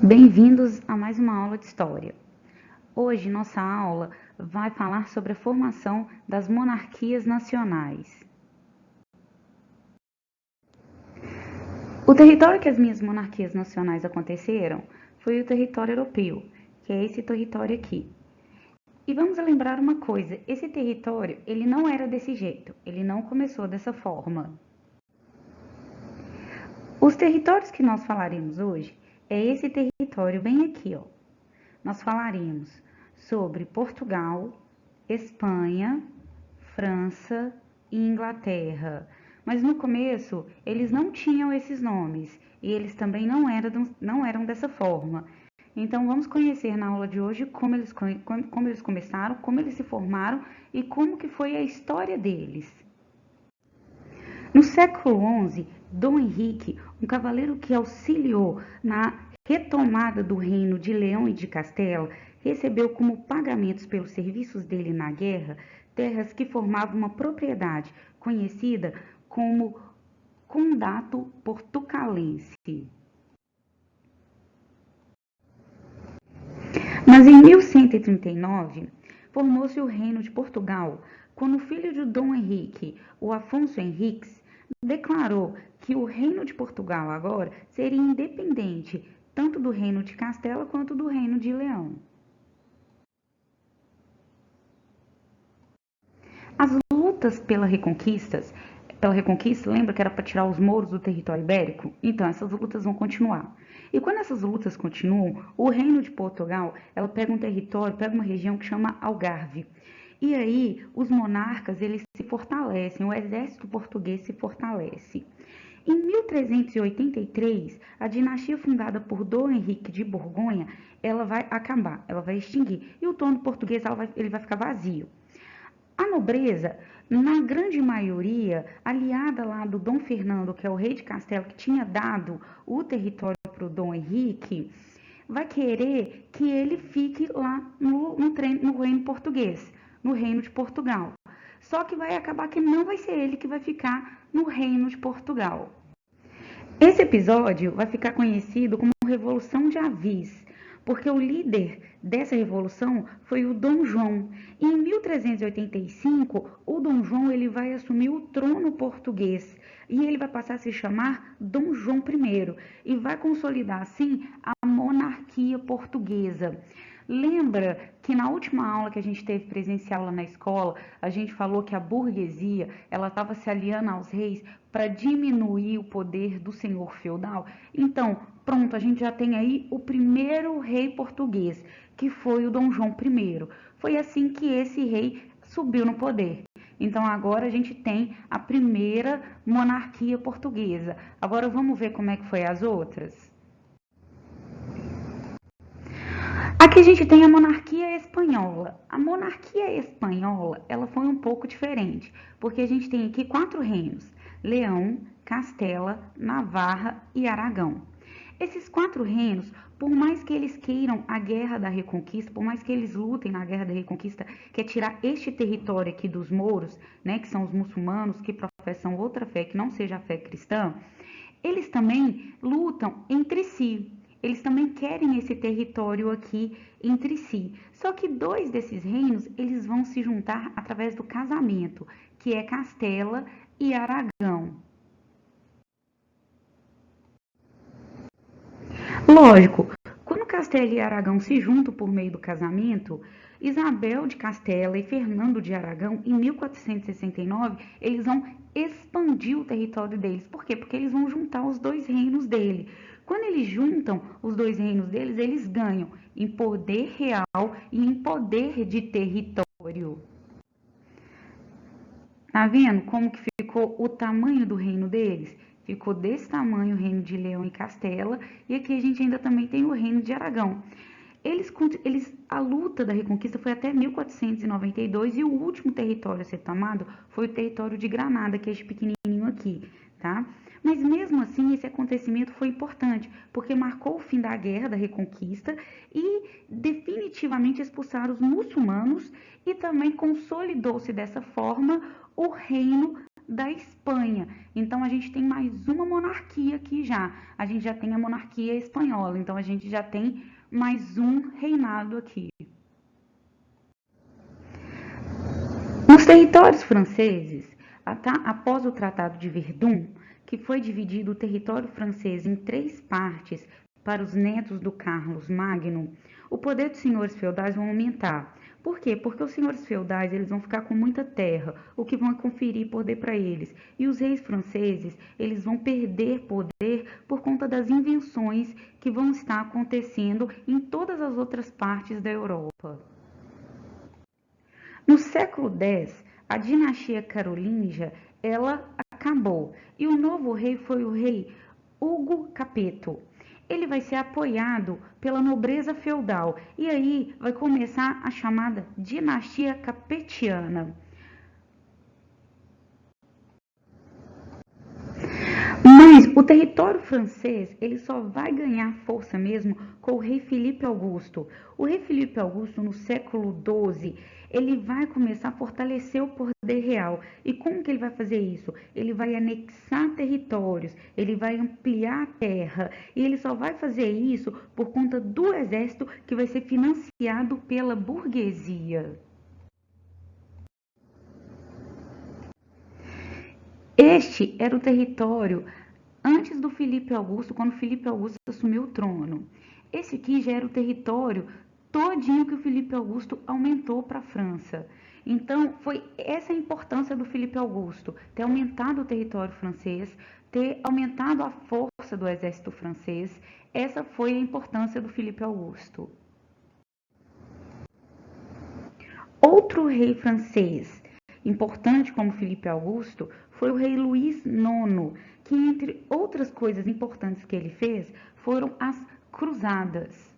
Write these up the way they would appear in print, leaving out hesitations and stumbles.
Bem-vindos a mais uma aula de História. Hoje nossa aula vai falar sobre a formação das monarquias nacionais. O território que as minhas monarquias nacionais aconteceram foi o território europeu, que é esse território aqui. E vamos lembrar uma coisa, esse território ele não era desse jeito, ele não começou dessa forma. Os territórios que nós falaremos hoje é esse território bem aqui, ó. Nós falaremos sobre Portugal, Espanha, França e Inglaterra. Mas no começo eles não tinham esses nomes e eles também não eram dessa forma. Então vamos conhecer na aula de hoje como eles começaram, como eles se formaram e como que foi a história deles. No século XI, Dom Henrique, um cavaleiro que auxiliou na retomada do reino de Leão e de Castela, recebeu como pagamentos pelos serviços dele na guerra terras que formavam uma propriedade conhecida como Condato Portucalense. Mas em 1139, formou-se o Reino de Portugal, quando o filho de Dom Henrique, o Afonso Henriques, declarou que o Reino de Portugal agora seria independente tanto do Reino de Castela quanto do Reino de Leão. As lutas pela Reconquista, lembra que era para tirar os mouros do território ibérico? Então, essas lutas vão continuar. E quando essas lutas continuam, o Reino de Portugal, ela pega um território, pega uma região que chama Algarve. E aí, os monarcas, eles se fortalecem, o exército português se fortalece. Em 1383, a dinastia fundada por Dom Henrique de Borgonha, ela vai acabar, ela vai extinguir. E o trono português, ele vai ficar vazio. A nobreza, na grande maioria, aliada lá do Dom Fernando, que é o rei de Castela, que tinha dado o território para o Dom Henrique, vai querer que ele fique lá no reino português, no reino de Portugal. Só que vai acabar que não vai ser ele que vai ficar no reino de Portugal. Esse episódio vai ficar conhecido como Revolução de Avis, porque o líder dessa revolução foi o Dom João. E em 1385, o Dom João ele vai assumir o trono português e ele vai passar a se chamar Dom João I e vai consolidar assim a monarquia portuguesa. Lembra que na última aula que a gente teve presencial lá na escola, a gente falou que a burguesia ela estava se aliando aos reis para diminuir o poder do senhor feudal? Então, pronto, a gente já tem aí o primeiro rei português, que foi o Dom João I. Foi assim que esse rei subiu no poder. Então agora a gente tem a primeira monarquia portuguesa. Agora vamos ver como é que foi as outras? Aqui a gente tem a monarquia espanhola. A monarquia espanhola, ela foi um pouco diferente, porque a gente tem aqui 4 reinos: Leão, Castela, Navarra e Aragão. Esses 4 reinos, por mais que eles queiram a guerra da Reconquista, por mais que eles lutem na guerra da Reconquista, que é tirar este território aqui dos mouros, né, que são os muçulmanos que professam outra fé que não seja a fé cristã, eles também lutam entre si. Eles também querem esse território aqui entre si. Só que 2 desses reinos, eles vão se juntar através do casamento, que é Castela e Aragão. Lógico, quando Castela e Aragão se juntam por meio do casamento, Isabel de Castela e Fernando de Aragão, em 1469, eles vão expandir o território deles. Por quê? Porque eles vão juntar os 2 reinos dele. Quando eles juntam os 2 reinos deles, eles ganham em poder real e em poder de território. Tá vendo como que ficou o tamanho do reino deles? Ficou desse tamanho o reino de Leão e Castela, e aqui a gente ainda também tem o reino de Aragão. A luta da Reconquista foi até 1492 e o último território a ser tomado foi o território de Granada, que é este pequenininho aqui, tá? Mas mesmo assim, esse acontecimento foi importante, porque marcou o fim da guerra da Reconquista e definitivamente expulsaram os muçulmanos e também consolidou-se dessa forma o reino da Espanha. Então, a gente tem mais uma monarquia aqui já. A gente já tem a monarquia espanhola, então a gente já tem mais um reinado aqui. Nos territórios franceses, após o Tratado de Verdun, que foi dividido o território francês em 3 partes para os netos do Carlos Magno, o poder dos senhores feudais vai aumentar. Por quê? Porque os senhores feudais eles vão ficar com muita terra, o que vão conferir poder para eles. E os reis franceses eles vão perder poder por conta das invenções que vão estar acontecendo em todas as outras partes da Europa. No século X, a dinastia carolíngia ela acabou e o novo rei foi o rei Hugo Capeto. Ele vai ser apoiado pela nobreza feudal e aí vai começar a chamada dinastia capetiana. Mas o território francês ele só vai ganhar força mesmo com o rei Filipe Augusto. O rei Filipe Augusto, no século XII, ele vai começar a fortalecer o poder real. E como que ele vai fazer isso? Ele vai anexar territórios, ele vai ampliar a terra. E ele só vai fazer isso por conta do exército que vai ser financiado pela burguesia. Este era o território antes do Filipe Augusto, quando Filipe Augusto assumiu o trono. Esse aqui já era o território todinho que o Filipe Augusto aumentou para a França. Então, foi essa a importância do Filipe Augusto, ter aumentado o território francês, ter aumentado a força do exército francês. Essa foi a importância do Filipe Augusto. Outro rei francês importante como Filipe Augusto foi o rei Luís IX, que entre outras coisas importantes que ele fez foram as cruzadas.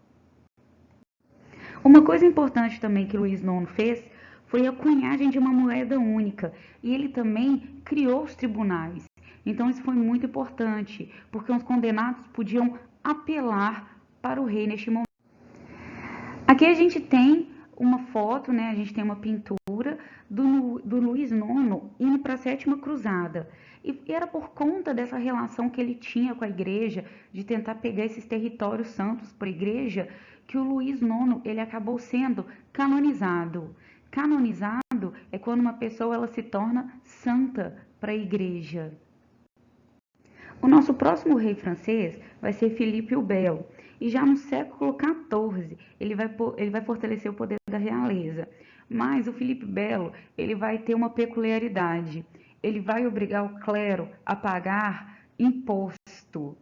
Uma coisa importante também que Luís IX fez foi a cunhagem de uma moeda única e ele também criou os tribunais. Então isso foi muito importante, porque os condenados podiam apelar para o rei neste momento. Aqui a gente tem uma foto, né? A gente tem uma pintura do Luís IX indo para a Sétima Cruzada. E era por conta dessa relação que ele tinha com a igreja, de tentar pegar esses territórios santos para a igreja, que o Luís IX ele acabou sendo canonizado. Canonizado é quando uma pessoa ela se torna santa para a igreja. O nosso próximo rei francês vai ser Filipe o Belo. E já no século XIV, ele vai fortalecer o poder da realeza. Mas o Filipe Belo, ele vai ter uma peculiaridade. Ele vai obrigar o clero a pagar imposto.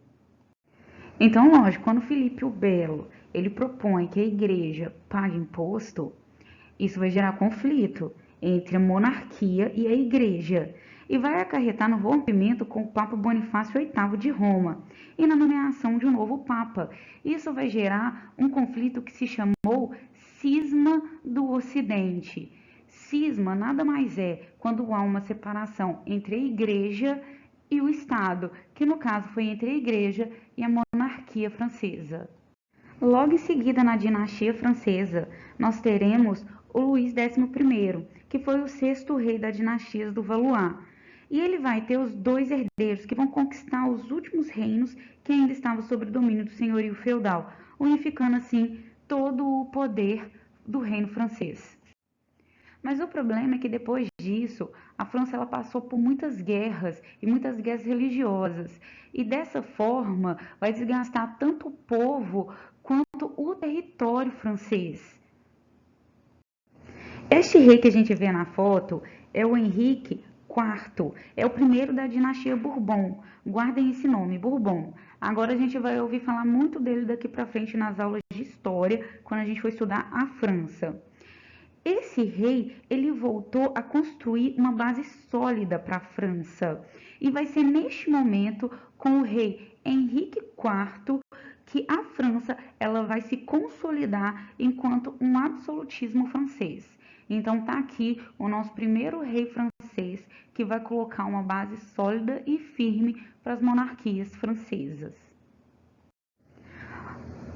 Então, lógico, quando Filipe o Belo, ele propõe que a igreja pague imposto, isso vai gerar conflito entre a monarquia e a igreja e vai acarretar no rompimento com o Papa Bonifácio VIII de Roma e na nomeação de um novo Papa. Isso vai gerar um conflito que se chamou Cisma do Ocidente. Cisma nada mais é quando há uma separação entre a igreja e o Estado, que no caso foi entre a igreja e a monarquia francesa. Logo em seguida, na dinastia francesa, nós teremos o Luís XI, que foi o sexto rei da dinastia do Valois. E ele vai ter os 2 herdeiros que vão conquistar os últimos reinos que ainda estavam sob o domínio do senhorio feudal, unificando assim todo o poder do reino francês. Mas o problema é que depois disso, a França ela passou por muitas guerras e muitas guerras religiosas. E dessa forma vai desgastar tanto o povo quanto o território francês. Este rei que a gente vê na foto é o Henrique IV, é o primeiro da dinastia Bourbon. Guardem esse nome, Bourbon. Agora a gente vai ouvir falar muito dele daqui para frente nas aulas de história, quando a gente for estudar a França. Esse rei, ele voltou a construir uma base sólida para a França. E vai ser neste momento, com o rei Henrique IV, que a França ela vai se consolidar enquanto um absolutismo francês. Então tá aqui o nosso primeiro rei francês que vai colocar uma base sólida e firme para as monarquias francesas.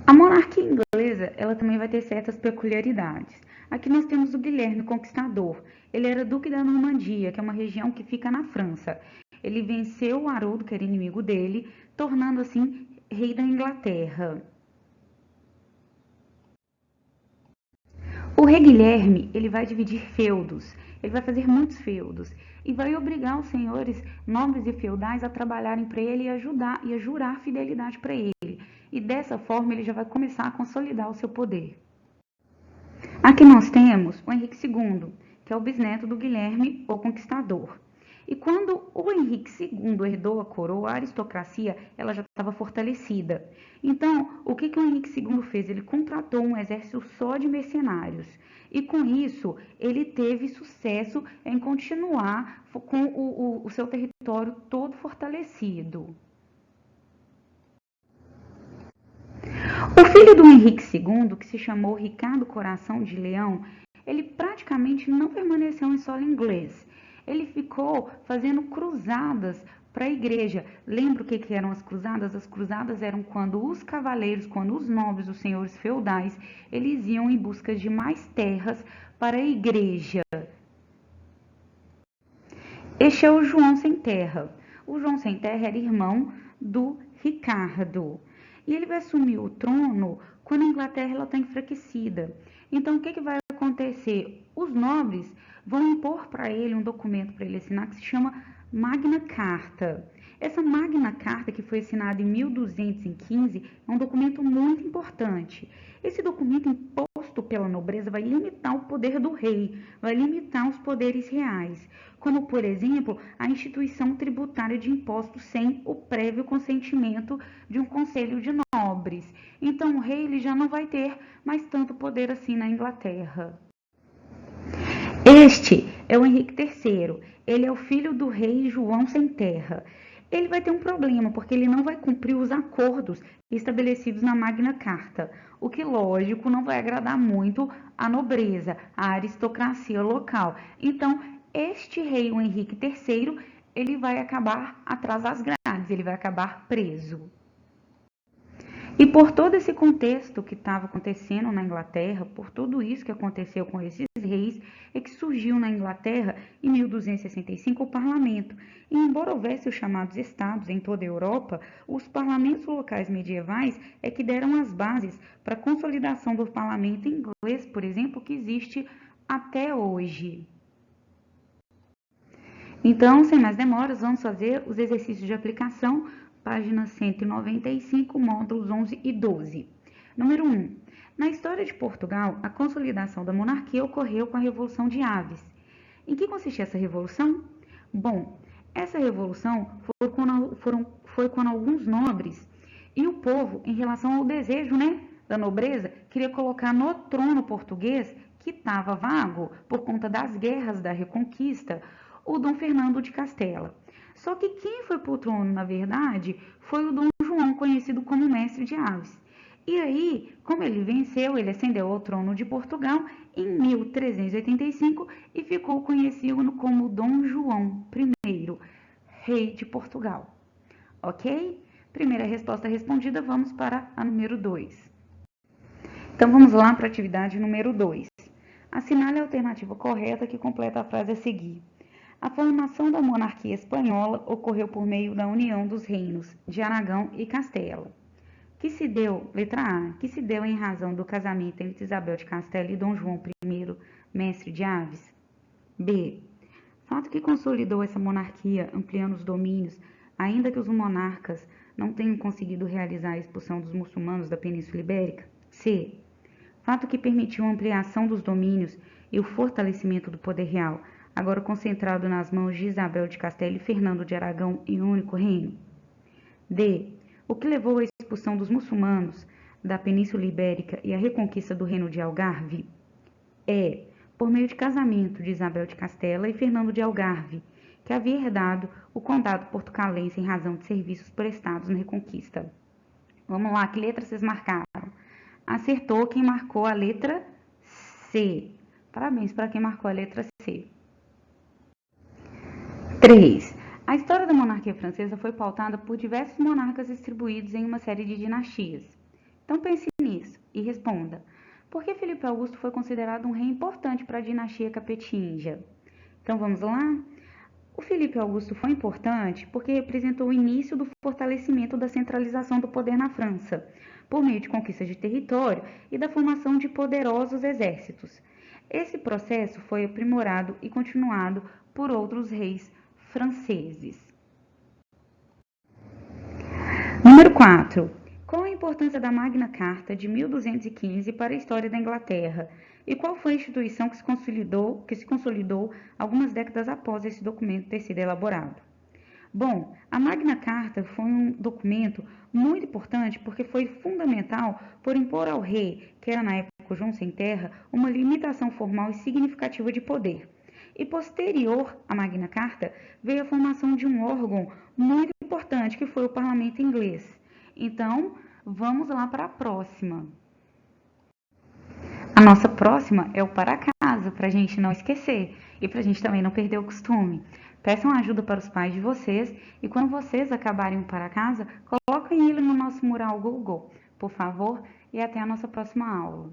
A monarquia monarquia inglesa, ela também vai ter certas peculiaridades. Aqui nós temos o Guilherme Conquistador. Ele era duque da Normandia, que é uma região que fica na França. Ele venceu o Haroldo, que era inimigo dele, tornando assim rei da Inglaterra. O rei Guilherme, ele vai dividir feudos, ele vai fazer muitos feudos e vai obrigar os senhores nobres e feudais a trabalharem para ele e ajudar e a jurar fidelidade para ele. E dessa forma ele já vai começar a consolidar o seu poder. Aqui nós temos o Henrique II, que é o bisneto do Guilherme, o Conquistador. E quando o Henrique II herdou a coroa, a aristocracia ela já estava fortalecida. Então, o que o Henrique II fez? Ele contratou um exército só de mercenários. E com isso, ele teve sucesso em continuar com o seu território todo fortalecido. O filho do Henrique II, que se chamou Ricardo Coração de Leão, ele praticamente não permaneceu em solo inglês. Ele ficou fazendo cruzadas para a igreja. Lembra o que eram as cruzadas? As cruzadas eram quando os cavaleiros, quando os nobres, os senhores feudais, eles iam em busca de mais terras para a igreja. Este é o João Sem Terra. O João Sem Terra era irmão do Ricardo. E ele vai assumir o trono quando a Inglaterra está enfraquecida. Então, o que vai acontecer? Os nobres vão impor para ele um documento para ele assinar que se chama Magna Carta. Essa Magna Carta, que foi assinada em 1215, é um documento muito importante. Esse documento imposto pela nobreza vai limitar o poder do rei, vai limitar os poderes reais, como, por exemplo, a instituição tributária de impostos sem o prévio consentimento de um conselho de nobres. Então, o rei ele já não vai ter mais tanto poder assim na Inglaterra. Este é o Henrique III. Ele é o filho do rei João Sem Terra. Ele vai ter um problema, porque ele não vai cumprir os acordos estabelecidos na Magna Carta, o que, lógico, não vai agradar muito a nobreza, a aristocracia local. Então, este rei, o Henrique III, ele vai acabar atrás das grades, ele vai acabar preso. E por todo esse contexto que estava acontecendo na Inglaterra, por tudo isso que aconteceu com esses reis, é que surgiu na Inglaterra, em 1265, o parlamento. E embora houvesse os chamados estados em toda a Europa, os parlamentos locais medievais é que deram as bases para a consolidação do parlamento inglês, por exemplo, que existe até hoje. Então, sem mais demoras, vamos fazer os exercícios de aplicação, páginas 195, módulos 11 e 12. Número 1. Na história de Portugal, a consolidação da monarquia ocorreu com a Revolução de Aves. Em que consistia essa revolução? Bom, essa revolução foi quando alguns nobres e o povo, em relação ao desejo da nobreza, queria colocar no trono português, que estava vago por conta das guerras da Reconquista, o Dom Fernando de Castela. Só que quem foi para o trono, na verdade, foi o Dom João, conhecido como Mestre de Aves. E aí, como ele venceu, ele ascendeu ao trono de Portugal em 1385 e ficou conhecido como Dom João I, rei de Portugal. Ok? Primeira resposta respondida, vamos para a número 2. Então, vamos lá para a atividade número 2. Assinale a alternativa correta que completa a frase a seguir. A formação da monarquia espanhola ocorreu por meio da união dos reinos de Aragão e Castela, que se deu, letra A, que se deu em razão do casamento entre Isabel de Castela e Dom João I, mestre de Aves. B, fato que consolidou essa monarquia ampliando os domínios, ainda que os monarcas não tenham conseguido realizar a expulsão dos muçulmanos da Península Ibérica. C, fato que permitiu a ampliação dos domínios e o fortalecimento do poder real, agora concentrado nas mãos de Isabel de Castela e Fernando de Aragão em um único reino. D, o que levou à expulsão dos muçulmanos da Península Ibérica e à reconquista do reino de Algarve. E, por meio de casamento de Isabel de Castela e Fernando de Algarve, que havia herdado o condado portucalense em razão de serviços prestados na reconquista. Vamos lá, que letra vocês marcaram? Acertou quem marcou a letra C. Parabéns para quem marcou a letra C. 3. A história da monarquia francesa foi pautada por diversos monarcas distribuídos em uma série de dinastias. Então pense nisso. e responda: por que Filipe Augusto foi considerado um rei importante para a dinastia capetinga? Então vamos lá? O Filipe Augusto foi importante porque representou o início do fortalecimento da centralização do poder na França, por meio de conquistas de território e da formação de poderosos exércitos. Esse processo foi aprimorado e continuado por outros reis franceses. Número 4. Qual a importância da Magna Carta de 1215 para a história da Inglaterra? E qual foi a instituição que se consolidou algumas décadas após esse documento ter sido elaborado? Bom, a Magna Carta foi um documento muito importante porque foi fundamental por impor ao rei, que era na época João Sem Terra, uma limitação formal e significativa de poder. E posterior à Magna Carta veio a formação de um órgão muito importante que foi o Parlamento Inglês. Então, vamos lá para a próxima. A nossa próxima é o para casa, para a gente não esquecer e para a gente também não perder o costume. Peçam ajuda para os pais de vocês e quando vocês acabarem o para casa, coloquem ele no nosso mural Google, por favor, e até a nossa próxima aula.